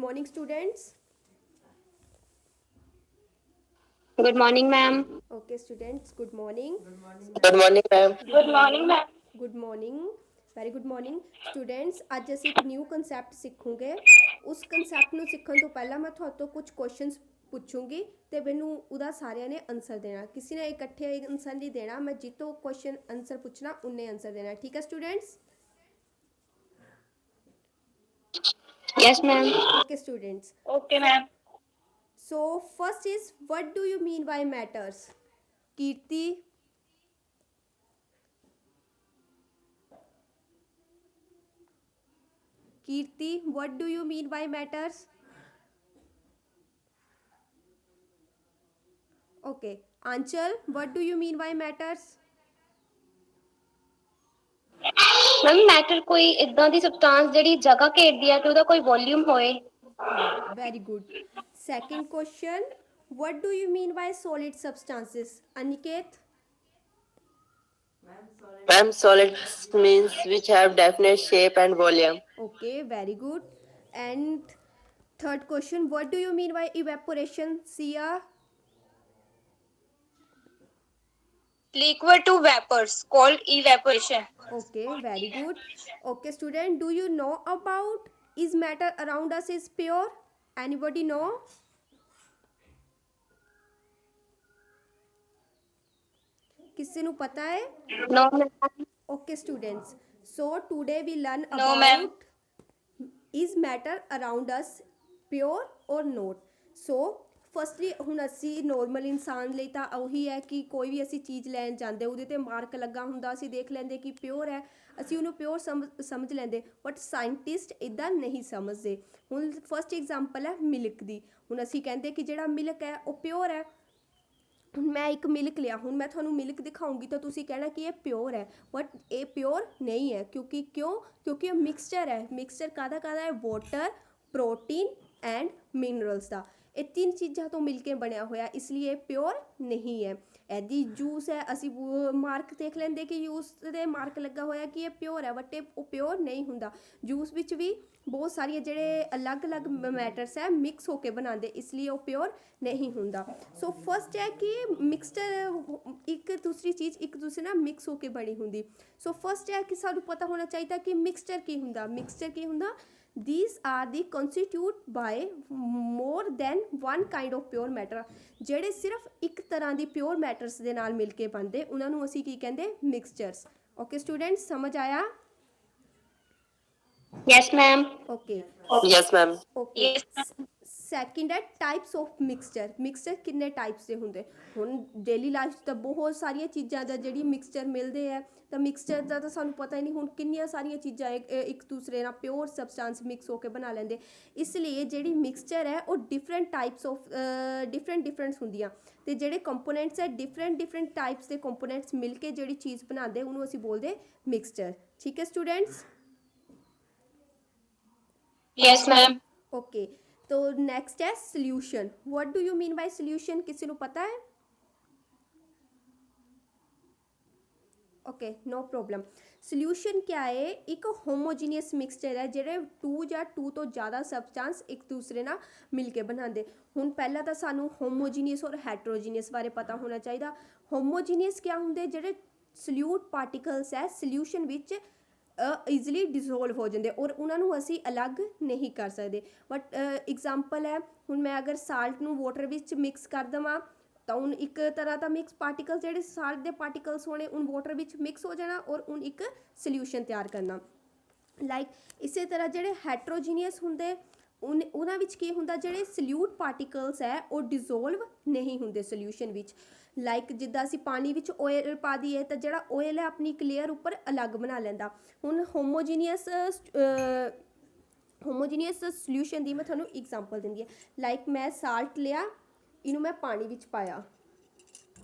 morning, students. Good morning, ma'am. Okay, students, good morning. Good morning, ma'am. Good morning, ma'am. Good morning. Very good morning students. ਅੱਜ ਅਸੀਂ ਇੱਕ new concept ਸਿੱਖੂਗੇ। ਉਸ concept ਨੂੰ ਸਿੱਖਣ ਤੋਂ ਪਹਿਲਾਂ ਮੈਂ ਤੁਹਾਡੇ ਤੋਂ ਕੁਝ ਕੁਐਸਚਨਸ ਪੁੱਛੂੰਗੀ ਤੇ ਮੈਨੂੰ ਉਹਦਾ ਸਾਰਿਆਂ ਨੇ ਆਨਸਰ ਦੇਣਾ। ਕਿਸੇ ਨੇ ਇਕੱਠੇ ਆਨਸਰ ਨਹੀਂ ਦੇਣਾ। ਮੈਂ ਜਿੱਤੋਂ ਕੁਐਸਚਨ ਆਨਸਰ ਪੁੱਛਣਾ ਉਨੇ ਆਨਸਰ ਦੇਣਾ। ਠੀਕ ਹੈ students? Yes, ma'am. Okay, students. Okay, ma'am. So first is, what do you mean by matters? Kirti. Kirti, what do you mean by matters? Okay. Anchal, what do you mean by matters? Ma'am matter ਕੋਈ ਇਦਾਂ ਦੀ substance ਜਿਹੜੀ ਜਗ੍ਹਾ ਘੇਰਦੀ ਹੈ ਤੇ ਉਹਦਾ ਕੋਈ volume ਹੋਏ। Very good. Second question, what do you mean by solid substances? Aniket? Ma'am, solids means which have definite shape and volume. Okay, very good. And third question, what do you mean by evaporation? Sia? Liquid to vapors called evaporation. Okay, very good. Okay, student, do you know about is matter around us is pure? Anybody know? किसी ਨੂੰ ਪਤਾ ਹੈ? No, ma'am. Okay, students. So today we learn No, ma'am. about is matter around us pure or not. So firstly ਹੁਣ ਅਸੀਂ normal ਇਨਸਾਨ ਲਈ ਤਾਂ ਉਹੀ ਹੈ ਕਿ ਕੋਈ ਵੀ ਅਸੀਂ ਚੀਜ਼ ਲੈਣ ਜਾਂਦੇ ਉਹਦੇ 'ਤੇ ਮਾਰਕ ਲੱਗਾ ਹੁੰਦਾ, ਅਸੀਂ ਦੇਖ ਲੈਂਦੇ ਕਿ ਪਿਓਰ ਹੈ, ਅਸੀਂ ਉਹਨੂੰ ਪਿਓਰ ਸਮਝ ਲੈਂਦੇ। ਬਟ ਸਾਇੰਟਿਸਟ ਇੱਦਾਂ ਨਹੀਂ ਸਮਝਦੇ। ਹੁਣ ਫਸਟ ਐਗਜ਼ਾਮਪਲ ਹੈ ਮਿਲਕ ਦੀ। ਹੁਣ ਅਸੀਂ ਕਹਿੰਦੇ ਕਿ ਜਿਹੜਾ ਮਿਲਕ ਹੈ ਉਹ ਪਿਓਰ ਹੈ। ਹੁਣ ਮੈਂ ਇੱਕ ਮਿਲਕ ਲਿਆ, ਹੁਣ ਮੈਂ ਤੁਹਾਨੂੰ ਮਿਲਕ ਦਿਖਾਉਂਗੀ ਤਾਂ ਤੁਸੀਂ ਕਹਿਣਾ ਕਿ ਇਹ ਪਿਓਰ ਹੈ, ਬਟ ਇਹ ਪਿਓਰ ਨਹੀਂ ਹੈ। ਕਿਉਂਕਿ ਇਹ ਮਿਕਸਚਰ ਹੈ। ਮਿਕਸਚਰ ਕਾਹਦਾ ਹੈ? ਵਾਟਰ, ਪ੍ਰੋਟੀਨ ਐਂਡ ਮਿਨਰਲਸ ਦਾ। ਇਹ ਤਿੰਨ ਚੀਜ਼ਾਂ ਤੋਂ ਮਿਲ ਕੇ ਬਣਿਆ ਹੋਇਆ, ਇਸ ਲਈ ਇਹ ਪਿਓਰ ਨਹੀਂ ਹੈ। ਇਹਦੀ ਜੂਸ ਹੈ, ਅਸੀਂ ਮਾਰਕ ਦੇਖ ਲੈਂਦੇ ਕਿ ਜੂਸ ਦੇ ਮਾਰਕ ਲੱਗਾ ਹੋਇਆ ਕਿ ਇਹ ਪਿਓਰ ਹੈ, ਬਟ ਉਹ ਪਿਓਰ ਨਹੀਂ ਹੁੰਦਾ। ਜੂਸ ਵਿੱਚ ਵੀ ਬਹੁਤ ਸਾਰੀਆਂ ਜਿਹੜੇ ਅਲੱਗ-ਅਲੱਗ ਮੈਟਰਸ ਹੈ ਮਿਕਸ ਹੋ ਕੇ ਬਣਾਉਂਦੇ, ਇਸ ਲਈ ਉਹ ਪਿਓਰ ਨਹੀਂ ਹੁੰਦਾ। ਸੋ ਫਸਟ ਹੈ ਕਿ ਮਿਕਸਚਰ ਇੱਕ ਦੂਸਰੀ ਚੀਜ਼ ਇੱਕ ਦੂਸਰੇ ਨਾਲ ਮਿਕਸ ਹੋ ਕੇ ਬਣੀ ਹੁੰਦੀ। ਸੋ ਫਸਟ ਹੈ ਕਿ ਸਾਨੂੰ ਪਤਾ ਹੋਣਾ ਚਾਹੀਦਾ ਕਿ ਮਿਕਸਚਰ ਕੀ ਹੁੰਦਾ। ਮਿਕਸਚਰ ਕੀ ਹੁੰਦਾ? These are the constitute by more than one kind of pure matter। ਜਿਹੜੇ ਸਿਰਫ ਇੱਕ ਤਰ੍ਹਾਂ ਦੀ ਪਿਓਰ ਮੈਟਰਸ ਦੇ ਨਾਲ ਮਿਲ ਕੇ ਬਣਦੇ ਉਹਨਾਂ ਨੂੰ ਅਸੀਂ ਕੀ ਕਹਿੰਦੇ? ਮਿਕਸਚਰਸ। ਓਕੇ ਸਟੂਡੈਂਟਸ, ਸਮਝ ਆਇਆ? Yes, ma'am. Okay Yes, ma'am. Okay. Yes. Second ਹੈ ਟਾਈਪਸ ਆਫ ਮਿਕਸਚਰ। ਮਿਕਸਚਰ ਕਿੰਨੇ ਟਾਈਪਸ ਦੇ ਹੁੰਦੇ? ਹੁਣ ਡੇਲੀ ਲਾਈਫ 'ਚ ਤਾਂ ਬਹੁਤ ਸਾਰੀਆਂ ਚੀਜ਼ਾਂ ਦਾ ਜਿਹੜੀ ਮਿਕਸਚਰ ਮਿਲਦੇ ਹੈ, ਤਾਂ ਮਿਕਸਚਰ ਦਾ ਤਾਂ ਸਾਨੂੰ ਪਤਾ ਹੀ ਨਹੀਂ ਹੁਣ ਕਿੰਨੀਆਂ ਸਾਰੀਆਂ ਚੀਜ਼ਾਂ ਇੱਕ ਦੂਸਰੇ ਨਾਲ ਪਿਓਰ ਸਬਸਟੈਂਸ ਮਿਕਸ ਹੋ ਕੇ ਬਣਾ ਲੈਂਦੇ। ਇਸ ਲਈ ਜਿਹੜੀ ਮਿਕਸਚਰ ਹੈ ਉਹ ਡਿਫਰੈਂਟ ਟਾਈਪਸ ਆਫ ਡਿਫਰੈਂਟਸ ਹੁੰਦੀਆਂ, ਅਤੇ ਜਿਹੜੇ ਕੰਪੋਨੈਂਟਸ ਹੈ ਡਿਫਰੈਂਟ ਟਾਈਪਸ ਦੇ ਕੰਪੋਨੈਂਟਸ ਮਿਲ ਕੇ ਜਿਹੜੀ ਚੀਜ਼ ਬਣਾਉਂਦੇ ਉਹਨੂੰ ਅਸੀਂ ਬੋਲਦੇ ਮਿਕਸਚਰ। ਠੀਕ ਹੈ ਸਟੂਡੈਂਟਸ? Yes, ma'am. ਓਕੇ, तो नेक्स्ट है solution. What do you mean bye solution? किसी को पता है? Okay, no problem. सोल्यूशन क्या है? एक होमोजीनियस मिक्सचर है ਜਿਹੜੇ टू ਜਾਂ टू ਤੋਂ ਜ਼ਿਆਦਾ ਸਬਸਟੈਂਸ ਇੱਕ ਦੂਸਰੇ ਨਾਲ ਮਿਲ ਕੇ ਬਣਾਉਂਦੇ। ਹੁਣ ਪਹਿਲਾਂ ਤਾਂ ਸਾਨੂੰ ਹੋਮੋਜੀਨੀਅਸ ਔਰ ਹੈਟਰੋਜੀਨੀਅਸ ਬਾਰੇ ਪਤਾ ਹੋਣਾ ਚਾਹੀਦਾ। ਹੋਮੋਜੀਨੀਅਸ ਕਿਆ ਹੁੰਦੇ? ਜਿਹੜੇ ਸੋਲਿਊਟ ਪਾਰਟੀਕਲਸ ਹੈ ਸੋਲਿਊਸ਼ਨ ਵਿੱਚ ਈਜ਼ਲੀ ਡਿਜ਼ੋਲਵ ਹੋ ਜਾਂਦੇ ਔਰ ਉਹਨਾਂ ਨੂੰ ਅਸੀਂ ਅਲੱਗ ਨਹੀਂ ਕਰ ਸਕਦੇ। ਬਟ ਐਗਜ਼ਾਮਪਲ ਹੈ, ਹੁਣ ਮੈਂ ਅਗਰ ਸਾਲਟ ਨੂੰ ਵਾਟਰ ਵਿੱਚ ਮਿਕਸ ਕਰ ਦੇਵਾਂ ਤਾਂ ਹੁਣ ਇੱਕ ਤਰ੍ਹਾਂ ਦਾ ਮਿਕਸ ਪਾਰਟੀਕਲ ਜਿਹੜੇ ਸਾਲਟ ਦੇ ਪਾਰਟੀਕਲਸ ਹੋਣੇ ਹੁਣ ਵਾਟਰ ਵਿੱਚ ਮਿਕਸ ਹੋ ਜਾਣਾ ਔਰ ਹੁਣ ਇੱਕ ਸੋਲਿਊਸ਼ਨ ਤਿਆਰ ਕਰਨਾ। ਲਾਈਕ ਇਸੇ ਤਰ੍ਹਾਂ ਜਿਹੜੇ ਹੈਟਰੋਜੀਨੀਅਸ ਹੁੰਦੇ ਉਹਨਾਂ ਵਿੱਚ ਕੀ ਹੁੰਦਾ? ਜਿਹੜੇ ਸੋਲਿਊਟ ਪਾਰਟੀਕਲਸ ਹੈ ਉਹ ਡਿਜ਼ੋਲਵ ਨਹੀਂ ਹੁੰਦੇ ਸੋਲਿਊਸ਼ਨ ਵਿੱਚ। ਲਾਈਕ ਜਿੱਦਾਂ ਅਸੀਂ ਪਾਣੀ ਵਿੱਚ ਓਇਲ ਪਾ ਦਈਏ ਤਾਂ ਜਿਹੜਾ ਓਇਲ ਹੈ ਆਪਣੀ ਇੱਕ ਲੇਅਰ ਉੱਪਰ ਅਲੱਗ ਬਣਾ ਲੈਂਦਾ। ਹੁਣ ਹੋਮੋਜੀਨੀਅਸ ਸੋਲਿਊਸ਼ਨ ਦੀ ਮੈਂ ਤੁਹਾਨੂੰ ਐਗਜ਼ਾਮਪਲ ਦਿੰਦੀ ਹਾਂ। ਲਾਈਕ ਮੈਂ ਸਾਲਟ ਲਿਆ, ਇਹਨੂੰ ਮੈਂ ਪਾਣੀ ਵਿੱਚ ਪਾਇਆ,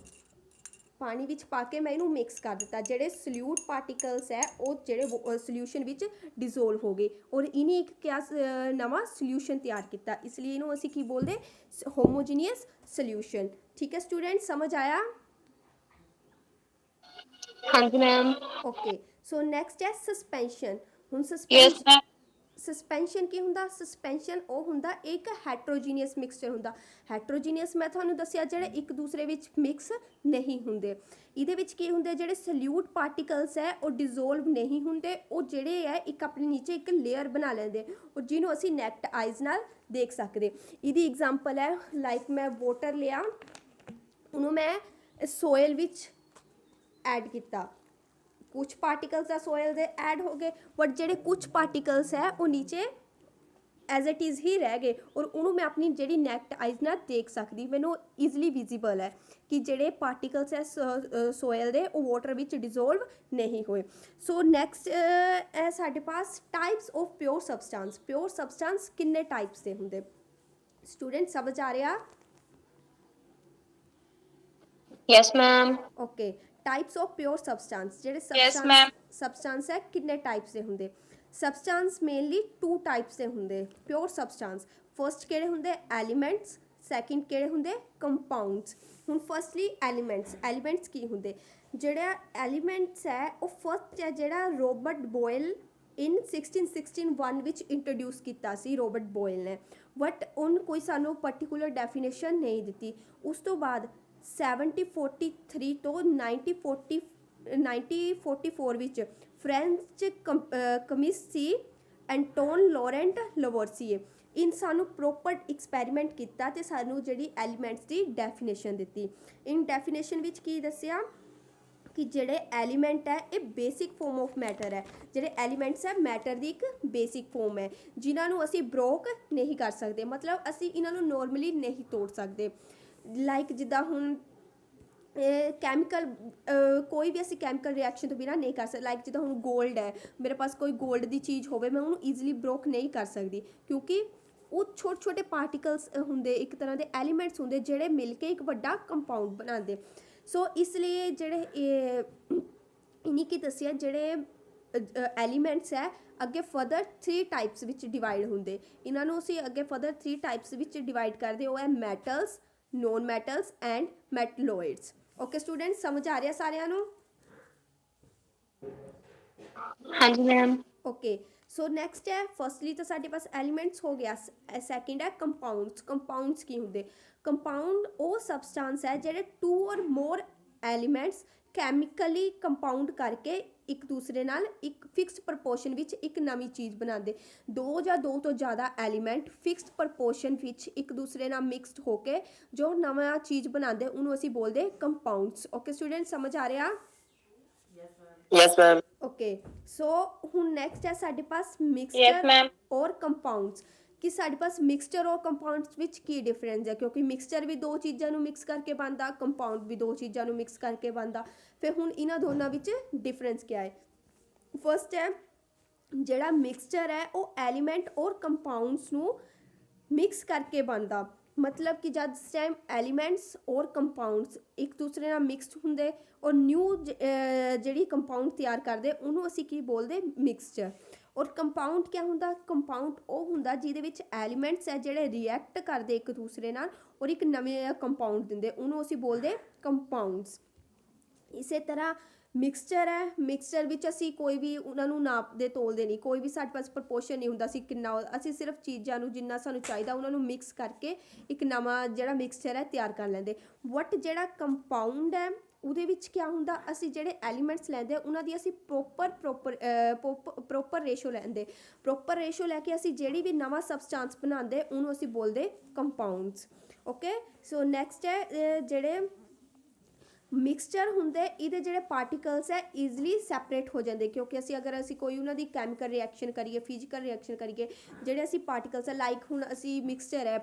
ਪਾਣੀ ਵਿੱਚ ਪਾ ਕੇ ਮੈਂ ਇਹਨੂੰ ਮਿਕਸ ਕਰ ਦਿੱਤਾ। ਜਿਹੜੇ ਸੋਲਿਊਟ ਪਾਰਟੀਕਲਸ ਹੈ ਉਹ ਜਿਹੜੇ ਸੋਲਿਊਸ਼ਨ ਵਿੱਚ ਡਿਜ਼ੋਲਵ ਹੋ ਗਏ ਔਰ ਇਹਨੇ ਇੱਕ ਕਿਆ ਨਵਾਂ ਸੋਲਿਊਸ਼ਨ ਤਿਆਰ ਕੀਤਾ। ਇਸ ਲਈ ਇਹਨੂੰ ਅਸੀਂ ਕੀ ਬੋਲਦੇ? ਹੋਮੋਜੀਨੀਅਸ ਸੋਲਿਊਸ਼ਨ। ਠੀਕ ਹੈ ਸਟੂਡੈਂਟ, ਸਮਝ ਆਇਆ? ਹਾਂਜੀ ਮੈਮ। ਓਕੇ, ਸੋ ਨੈਕਸਟ ਹੈ ਸਸਪੈਂਸ਼ਨ। ਹੁਣ Yes, ma'am. ਸਸਪੈਂਸ਼ਨ ਕੀ ਹੁੰਦਾ? ਸਸਪੈਂਸ਼ਨ ਉਹ ਹੁੰਦਾ ਇੱਕ ਹੈਟਰੋਜੀਨੀਅਸ ਮਿਕਸਚਰ ਹੁੰਦਾ। ਹੈਟਰੋਜੀਨੀਅਸ ਮੈਂ ਤੁਹਾਨੂੰ ਦੱਸਿਆ ਜਿਹੜੇ ਇੱਕ ਦੂਸਰੇ ਵਿੱਚ ਮਿਕਸ ਨਹੀਂ ਹੁੰਦੇ। ਇਹਦੇ ਵਿੱਚ ਕੀ ਹੁੰਦੇ, ਜਿਹੜੇ ਸਲਿਊਟ ਪਾਰਟੀਕਲਸ ਹੈ ਉਹ ਡਿਜ਼ੋਲਵ ਨਹੀਂ ਹੁੰਦੇ, ਉਹ ਜਿਹੜੇ ਹੈ ਇੱਕ ਆਪਣੇ ਨੀਚੇ ਇੱਕ ਲੇਅਰ ਬਣਾ ਲੈਂਦੇ ਔਰ ਜਿਹਨੂੰ ਅਸੀਂ ਨੈਕਟ ਆਈਜ਼ ਨਾਲ ਦੇਖ ਸਕਦੇ। ਇਹਦੀ ਐਗਜ਼ਾਮਪਲ ਹੈ ਲਾਈਕ ਮੈਂ ਵਾਟਰ ਲਿਆ, ਉਹਨੂੰ ਮੈਂ ਸੋਇਲ ਵਿੱਚ ਐਡ ਕੀਤਾ, ਕੁਛ ਪਾਰਟੀਕਲਸ ਆ ਸੋਇਲ ਦੇ ਐਡ ਹੋ ਗਏ, ਬਟ ਜਿਹੜੇ ਕੁਛ ਪਾਰਟੀਕਲਸ ਹੈ ਉਹ ਨੀਚੇ ਐਜ਼ ਇਟ ਇਜ਼ ਹੀ ਰਹਿ ਗਏ ਔਰ ਉਹਨੂੰ ਮੈਂ ਆਪਣੀ ਜਿਹੜੀ ਨੈਕਟ ਆਈਜ਼ ਨਾਲ ਦੇਖ ਸਕਦੀ, ਮੈਨੂੰ ਈਜ਼ਲੀ ਵਿਜ਼ੀਬਲ ਹੈ ਕਿ ਜਿਹੜੇ ਪਾਰਟੀਕਲਸ ਹੈ ਸੋਇਲ ਦੇ ਉਹ ਵਾਟਰ ਵਿੱਚ ਡਿਜ਼ੋਲਵ ਨਹੀਂ ਹੋਏ। ਸੋ ਨੈਕਸਟ ਹੈ ਸਾਡੇ ਪਾਸ types of pure substance. Pure substance ਕਿੰਨੇ ਟਾਈਪਸ ਦੇ ਹੁੰਦੇ? ਸਟੂਡੈਂਟ ਸਮਝ ਆ ਰਿਹਾ? Yes ma'am. Okay, types of pure substance, ਜਿਹੜੇ Yes, ma'am. ਸਬਸਟੈਂਸ ਹੈ ਕਿੰਨੇ ਟਾਈਪਸ ਦੇ ਹੁੰਦੇ? ਸਬਸਟੈਂਸ ਮੇਨਲੀ 2 ਟਾਈਪਸ ਦੇ ਹੁੰਦੇ ਪਿਓਰ ਸਬਸਟੈਂਸ। ਫਰਸਟ ਕਿਹੜੇ ਹੁੰਦੇ? ਐਲੀਮੈਂਟਸ, ਸੈਕਿੰਡ ਕਿਹੜੇ ਹੁੰਦੇ? ਕੰਪਾਊਂਡਸ। ਹੁਣ ਫਰਸਟਲੀ ਐਲੀਮੈਂਟਸ ਕੀ ਹੁੰਦੇ? ਜਿਹੜਾ ਐਲੀਮੈਂਟਸ ਹੈ ਉਹ ਫਸਟ ਹੈ ਜਿਹੜਾ ਰੋਬਰਟ ਬੋਇਲ ਇਨ 1661 ਵਿੱਚ ਇੰਟਰੋਡਿਊਸ ਕੀਤਾ ਸੀ ਰੋਬਰਟ ਬੋਇਲ ਨੇ, ਬਟ ਉਹਨ ਕੋਈ ਸਾਨੂੰ ਪਰਟੀਕੂਲਰ ਡੈਫੀਨੇਸ਼ਨ ਨਹੀਂ ਦਿੱਤੀ। ਉਸ ਤੋਂ ਬਾਅਦ 1743 ਤੋਂ 1944 ਵਿੱਚ ਫ੍ਰੈਂਚ ਕੈਮਿਸਟ ਸੀ ਐਂਟੋਨ ਲੋਰੈਂਟ ਲਵੋਰਸੀਏ, ਇਨ ਸਾਨੂੰ ਪ੍ਰੋਪਰ ਐਕਸਪੈਰੀਮੈਂਟ ਕੀਤਾ ਤੇ ਸਾਨੂੰ ਜਿਹੜੀ ਐਲੀਮੈਂਟਸ ਦੀ ਡੈਫੀਨੇਸ਼ਨ ਦਿੱਤੀ। ਇਨ ਡੈਫੀਨੇਸ਼ਨ ਵਿੱਚ ਕੀ ਦੱਸਿਆ ਕਿ ਜਿਹੜੇ ਐਲੀਮੈਂਟ ਹੈ ਇਹ ਬੇਸਿਕ ਫਾਰਮ ਆਫ ਮੈਟਰ ਹੈ। ਜਿਹੜੇ ਐਲੀਮੈਂਟਸ ਹੈ ਮੈਟਰ ਦੀ ਇੱਕ ਬੇਸਿਕ ਫਾਰਮ ਹੈ ਜਿਨ੍ਹਾਂ ਨੂੰ ਅਸੀਂ ਬ੍ਰੋਕ ਨਹੀਂ ਕਰ ਸਕਦੇ, ਮਤਲਬ ਅਸੀਂ ਇਹਨਾਂ ਨੂੰ ਨੋਰਮਲੀ ਨਹੀਂ ਤੋੜ ਸਕਦੇ। ਲਾਈਕ ਜਿੱਦਾਂ ਹੁਣ ਕੈਮੀਕਲ ਕੋਈ ਵੀ ਅਸੀਂ ਕੈਮੀਕਲ ਰਿਐਕਸ਼ਨ ਤੋਂ ਬਿਨਾਂ ਨਹੀਂ ਕਰ ਸਕਦੇ। ਲਾਈਕ ਜਿੱਦਾਂ ਹੁਣ ਗੋਲਡ ਹੈ, ਮੇਰੇ ਪਾਸ ਕੋਈ ਗੋਲਡ ਦੀ ਚੀਜ਼ ਹੋਵੇ ਮੈਂ ਉਹਨੂੰ ਈਜ਼ੀਲੀ ਬ੍ਰੋਕ ਨਹੀਂ ਕਰ ਸਕਦੀ ਕਿਉਂਕਿ ਉਹ ਛੋਟੇ ਛੋਟੇ ਪਾਰਟੀਕਲਸ ਹੁੰਦੇ, ਇੱਕ ਤਰ੍ਹਾਂ ਦੇ ਐਲੀਮੈਂਟਸ ਹੁੰਦੇ ਜਿਹੜੇ ਮਿਲ ਕੇ ਇੱਕ ਵੱਡਾ ਕੰਪਾਊਂਡ ਬਣਾਉਂਦੇ। ਸੋ ਇਸ ਲਈ ਜਿਹੜੇ ਇਨੀ ਕੀ ਦੱਸਿਆ ਜਿਹੜੇ ਐਲੀਮੈਂਟਸ ਹੈ ਅੱਗੇ ਫਰਦਰ 3 ਟਾਈਪਸ ਵਿੱਚ ਡਿਵਾਈਡ ਹੁੰਦੇ। ਇਹਨਾਂ ਨੂੰ ਅਸੀਂ ਅੱਗੇ ਫਰਦਰ 3 ਟਾਈਪਸ ਵਿੱਚ ਡਿਵਾਈਡ ਕਰਦੇ, ਉਹ ਹੈ metals, non metals and metalloids. Okay student, ਸਮਝ ਆ ਰਿਹਾ ਸਾਰਿਆਂ ਨੂੰ? ਹਾਂਜੀ ਮੈਮ। ਓਕੇ, ਸੋ ਨੈਕਸਟ ਹੈ ਫਸਟਲੀ ਤਾਂ ਸਾਡੇ ਪਾਸ ਐਲੀਮੈਂਟਸ ਹੋ ਗਿਆ, ਸੈਕਿੰਡ ਹੈ ਕੰਪਾਊਂਡਸ। ਕੰਪਾਊਂਡਸ ਕੀ ਹੁੰਦੇ? ਕੰਪਾਊਂਡ ਉਹ ਸਬਸਟੈਂਸ ਹੈ ਜਿਹੜੇ 2 ਔਰ ਮੋਰ ਐਲੀਮੈਂਟਸ ਕੈਮੀਕਲੀ ਕੰਪਾਊਂਡ ਕਰਕੇ ਇੱਕ ਦੂਸਰੇ ਨਾਲ ਇੱਕ ਫਿਕਸਡ ਪ੍ਰਪੋਰਸ਼ਨ ਵਿੱਚ ਇੱਕ ਨਵੀਂ ਚੀਜ਼ ਬਣਾਉਂਦੇ। 2 ਜਾਂ 2 ਤੋਂ ਜ਼ਿਆਦਾ ਐਲੀਮੈਂਟ ਫਿਕਸਡ ਪ੍ਰਪੋਰਸ਼ਨ ਵਿੱਚ ਇੱਕ ਦੂਸਰੇ ਨਾਲ ਮਿਕਸਡ ਹੋ ਕੇ ਜੋ ਨਵਾਂ ਚੀਜ਼ ਬਣਾਉਂਦੇ ਉਹਨੂੰ ਅਸੀਂ ਬੋਲਦੇ ਕੰਪਾਊਂਡਸ। ਓਕੇ ਸਟੂਡੈਂਟ, ਸਮਝ ਆ ਰਿਹਾ? Yes, ma'am. ਓਕੇ, ਸੋ ਹੁਣ ਨੈਕਸਟ ਹੈ ਸਾਡੇ ਪਾਸ Yes, ਮਿਕਸਚਰ ma'am. ਔਰ ਕੰਪਾਊਂਡਸ। ਕਿ ਸਾਡੇ ਪਾਸ ਮਿਕਸਚਰ ਔਰ ਕੰਪਾਊਂਡਸ ਵਿੱਚ ਕੀ ਡਿਫਰੈਂਸ ਹੈ, ਕਿਉਂਕਿ ਮਿਕਸਚਰ ਵੀ 2 ਚੀਜ਼ਾਂ ਨੂੰ ਮਿਕਸ ਕਰਕੇ ਬਣਦਾ, ਕੰਪਾਊਂਡ ਵੀ 2 ਚੀਜ਼ਾਂ ਨੂੰ ਮਿਕਸ ਕਰਕੇ ਬਣਦਾ। ਫਿਰ ਹੁਣ ਇਹਨਾਂ ਦੋਨਾਂ ਵਿੱਚ ਡਿਫਰੈਂਸ ਕੀ ਹੈ? ਫਸਟ ਹੈ ਜਿਹੜਾ ਮਿਕਸਚਰ ਹੈ ਉਹ ਐਲੀਮੈਂਟ ਔਰ ਕੰਪਾਊਂਡਸ ਨੂੰ ਮਿਕਸ ਕਰਕੇ ਬਣਦਾ, ਮਤਲਬ ਕਿ ਜਦ ਟਾਈਮ ਐਲੀਮੈਂਟਸ ਔਰ ਕੰਪਾਊਂਡਸ ਇੱਕ ਦੂਸਰੇ ਨਾਲ ਮਿਕਸਡ ਹੁੰਦੇ ਔਰ ਨਿਊ ਜਿਹੜੀ ਕੰਪਾਊਂਡ ਤਿਆਰ ਕਰਦੇ ਉਹਨੂੰ ਅਸੀਂ ਕੀ ਬੋਲਦੇ? ਮਿਕਸਚਰ। ਔਰ ਕੰਪਾਊਂਡ ਕੀ ਹੁੰਦਾ? ਕੰਪਾਊਂਡ ਉਹ ਹੁੰਦਾ ਜਿਹਦੇ ਵਿੱਚ ਐਲੀਮੈਂਟਸ ਹੈ ਜਿਹੜੇ ਰਿਐਕਟ ਕਰਦੇ ਇੱਕ ਦੂਸਰੇ ਨਾਲ ਔਰ ਇੱਕ ਨਵੇਂ ਕੰਪਾਊਂਡ ਦਿੰਦੇ, ਉਹਨੂੰ ਅਸੀਂ ਬੋਲਦੇ ਕੰਪਾਊਂਡਸ। ਇਸੇ ਤਰ੍ਹਾਂ ਮਿਕਸਚਰ ਹੈ, ਮਿਕਸਚਰ ਵਿੱਚ ਅਸੀਂ ਕੋਈ ਵੀ ਉਹਨਾਂ ਨੂੰ ਨਾਪਦੇ ਤੋਲਦੇ ਨਹੀਂ, ਕੋਈ ਵੀ ਸਾਡੇ ਪਾਸ ਪ੍ਰਪੋਰਸ਼ਨ ਨਹੀਂ ਹੁੰਦਾ ਸੀ ਕਿੰਨਾ, ਅਸੀਂ ਸਿਰਫ ਚੀਜ਼ਾਂ ਨੂੰ ਜਿੰਨਾ ਸਾਨੂੰ ਚਾਹੀਦਾ ਉਹਨਾਂ ਨੂੰ ਮਿਕਸ ਕਰਕੇ ਇੱਕ ਨਵਾਂ ਜਿਹੜਾ ਮਿਕਸਚਰ ਹੈ ਤਿਆਰ ਕਰ ਲੈਂਦੇ। ਬਟ ਜਿਹੜਾ ਕੰਪਾਊਂਡ ਹੈ ਉਹਦੇ ਵਿੱਚ ਕੀ ਹੁੰਦਾ? ਅਸੀਂ ਜਿਹੜੇ ਐਲੀਮੈਂਟਸ ਲੈਂਦੇ ਉਹਨਾਂ ਦੀ ਅਸੀਂ ਪ੍ਰੋਪਰ ਰੇਸ਼ੋ ਲੈਂਦੇ, ਪ੍ਰੋਪਰ ਰੇਸ਼ੋ ਲੈ ਕੇ ਅਸੀਂ ਜਿਹੜੀ ਵੀ ਨਵਾਂ ਸਬਸਟੈਂਸ ਬਣਾਉਂਦੇ ਉਹਨੂੰ ਅਸੀਂ ਬੋਲਦੇ ਕੰਪਾਊਂਡਸ। ਓਕੇ, ਸੋ ਨੈਕਸਟ ਹੈ ਜਿਹੜੇ ਮਿਕਸਚਰ ਹੁੰਦੇ ਇਹਦੇ ਜਿਹੜੇ ਪਾਰਟੀਕਲਸ ਹੈ ਈਜ਼ਲੀ ਸੈਪਰੇਟ ਹੋ ਜਾਂਦੇ, ਕਿਉਂਕਿ ਅਗਰ ਅਸੀਂ ਕੋਈ ਉਹਨਾਂ ਦੀ ਕੈਮੀਕਲ ਰਿਐਕਸ਼ਨ ਕਰੀਏ, ਫਿਜ਼ੀਕਲ ਰਿਐਕਸ਼ਨ ਕਰੀਏ, ਜਿਹੜੇ ਅਸੀਂ ਪਾਰਟੀਕਲਸ ਹੈ ਲਾਈਕ ਹੁਣ ਅਸੀਂ ਮਿਕਸਚਰ ਹੈ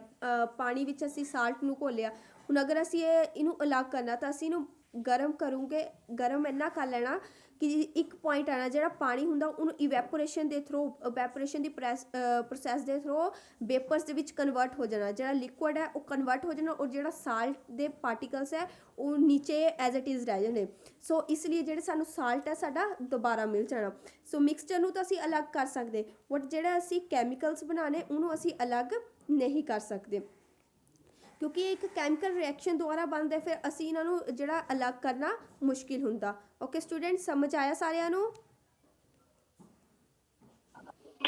ਪਾਣੀ ਵਿੱਚ ਅਸੀਂ ਸਾਲਟ ਨੂੰ ਘੋਲਿਆ, ਹੁਣ ਅਗਰ ਅਸੀਂ ਇਹਨੂੰ ਅਲੱਗ ਕਰਨਾ ਤਾਂ ਅਸੀਂ ਇਹਨੂੰ ਗਰਮ ਕਰੂੰਗੇ, ਗਰਮ ਇੰਨਾ ਕਰ ਲੈਣਾ ਕਿ ਇੱਕ ਪੁਆਇੰਟ ਆਣਾ ਜਿਹੜਾ ਪਾਣੀ ਹੁੰਦਾ ਉਹਨੂੰ ਇਵੈਪੋਰੇਸ਼ਨ ਦੇ ਥਰੂ, ਇਵੈਪੋਰੇਸ਼ਨ ਦੀ ਪ੍ਰੋਸੈਸ ਦੇ ਥਰੂ ਵੇਪਰਸ ਦੇ ਵਿੱਚ ਕਨਵਰਟ ਹੋ ਜਾਣਾ, ਜਿਹੜਾ ਲਿਕੁਇਡ ਹੈ ਉਹ ਕਨਵਰਟ ਹੋ ਜਾਣਾ ਔਰ ਜਿਹੜਾ ਸਾਲਟ ਦੇ ਪਾਰਟੀਕਲਸ ਹੈ ਉਹ ਨੀਚੇ ਐਜ਼ ਇਟ ਇਜ਼ ਰਹਿ ਜਾਣੇ। ਸੋ ਇਸ ਲਈ ਜਿਹੜੇ ਸਾਨੂੰ ਸਾਲਟ ਹੈ ਸਾਡਾ ਦੁਬਾਰਾ ਮਿਲ ਜਾਣਾ। ਸੋ ਮਿਕਸਚਰ ਨੂੰ ਤਾਂ ਅਸੀਂ ਅਲੱਗ ਕਰ ਸਕਦੇ, ਬਟ ਜਿਹੜਾ ਅਸੀਂ ਕੈਮੀਕਲਸ ਬਣਾਉਣੇ ਉਹਨੂੰ ਅਸੀਂ ਅਲੱਗ ਨਹੀਂ ਕਰ ਸਕਦੇ ਕਿਉਂਕਿ ਇਹ ਇੱਕ ਕੈਮੀਕਲ ਰਿਐਕਸ਼ਨ ਦੁਆਰਾ ਬਣਦੇ, ਫਿਰ ਅਸੀਂ ਇਹਨਾਂ ਨੂੰ ਜਿਹੜਾ ਅਲੱਗ ਕਰਨਾ ਮੁਸ਼ਕਿਲ ਹੁੰਦਾ। ਓਕੇ ਸਟੂਡੈਂਟ, ਸਮਝ ਆਇਆ ਸਾਰਿਆਂ ਨੂੰ?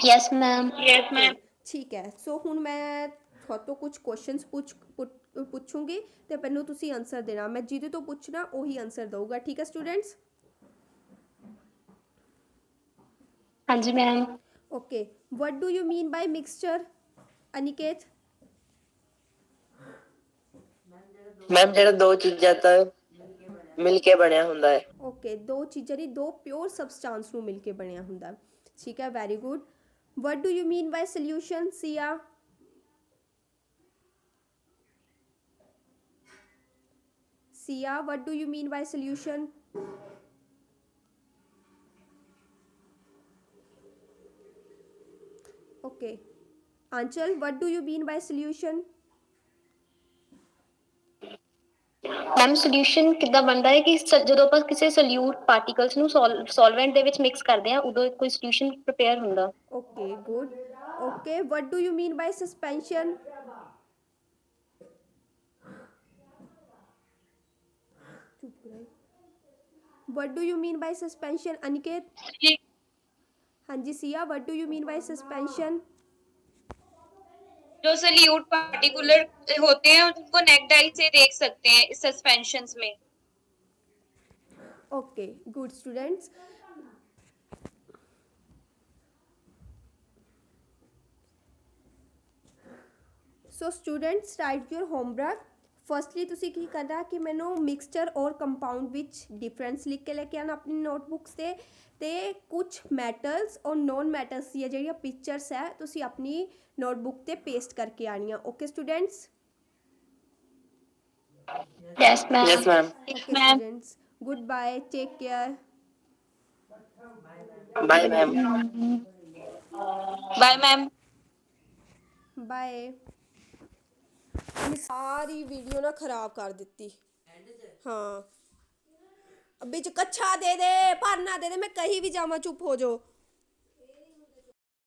Yes ma'am. ਠੀਕ ਹੈ। ਸੋ ਹੁਣ ਮੈਂ ਤੁਹਾਡੇ ਤੋਂ ਕੁਝ ਕੁਐਸਚਨਸ ਪੁੱਛੂੰਗੀ ਤੇ ਮੈਨੂੰ ਤੁਸੀਂ ਆਨਸਰ ਦੇਣਾ। ਮੈਂ ਜਿਹਦੇ ਤੋਂ ਪੁੱਛਣਾ ਉਹੀ ਆਨਸਰ ਦਊਗਾ, ਠੀਕ ਹੈ ਸਟੂਡੈਂਟਸ? हाँ जी ma'am. Okay, what do you mean by mixture, Aniket? Ma'am ਜਿਹੜਾ ਦੋ ਚੀਜ਼ਾਂ ਤੋਂ ਮਿਲ ਕੇ ਬਣਿਆ ਹੁੰਦਾ ਹੈ। ਓਕੇ, ਦੋ ਚੀਜ਼ਾਂ ਦੀ ਦੋ ਪਿਓਰ ਸਬਸਟੈਂਸ ਨੂੰ ਮਿਲ ਕੇ ਬਣਿਆ ਹੁੰਦਾ, ਠੀਕ ਹੈ, very good. What do you mean by solution, Siya? Siya, what do you mean by solution? Okay, Anchal, what do you mean by solution? Ma'am solution ਕਿੱਦਾਂ ਬਣਦਾ ਹੈ ਕਿ ਜਦੋਂ ਆਪਾਂ ਕਿਸੇ ਸੋਲਿਊਟ ਪਾਰਟੀਕਲਸ ਨੂੰ ਸੋਲਵੈਂਟ ਦੇ ਵਿੱਚ ਮਿਕਸ ਕਰਦੇ ਆ ਉਦੋਂ ਕੋਈ ਸੋਲਿਊਸ਼ਨ ਪ੍ਰਿਪੇਅਰ ਹੁੰਦਾ। Okay, good. Okay, what do you mean by suspension? What do you mean by suspension, Aniket? हाँ जी Siya, what do you mean by suspension? जो सल्यूट पार्टिकुलर होते हैं उनको नेक डाई से देख सकते हैं इस सस्पेंशंस में। Okay, good students. So students right your homework. Firstly ਤੁਸੀਂ ਕੀ ਕਰਨਾ ਕਿ ਮੈਨੂੰ ਮਿਕਸਚਰ ਔਰ ਕੰਪਾਊਂਡ ਵਿੱਚ ਡਿਫਰੈਂਸ ਲਿਖ ਕੇ ਲੈ ਕੇ ਆਣਾ ਆਪਣੀ ਨੋਟਬੁੱਕਸ ਤੇ ਕੁਝ ਮੈਟਲਸ ਔਰ ਨੋਨ ਮੈਟਲਸ ਦੀਆਂ ਜਿਹੜੀਆਂ ਪਿਕਚਰਸ ਹੈ ਤੁਸੀਂ ਆਪਣੀ ਨੋਟਬੁੱਕ ਤੇ ਪੇਸਟ ਕਰਕੇ ਆਣੀਆਂ। Okay students? Yes ma'am. Yes ma'am. Okay students, good bye, take care. Bye ma'am. Bye ma'am. Bye. सारी वीडियो ना खराब कर दी। हाँ, बीच कच्छा दे दे, भरना दे दे, मैं कहीं भी जावा चुप हो जाओ।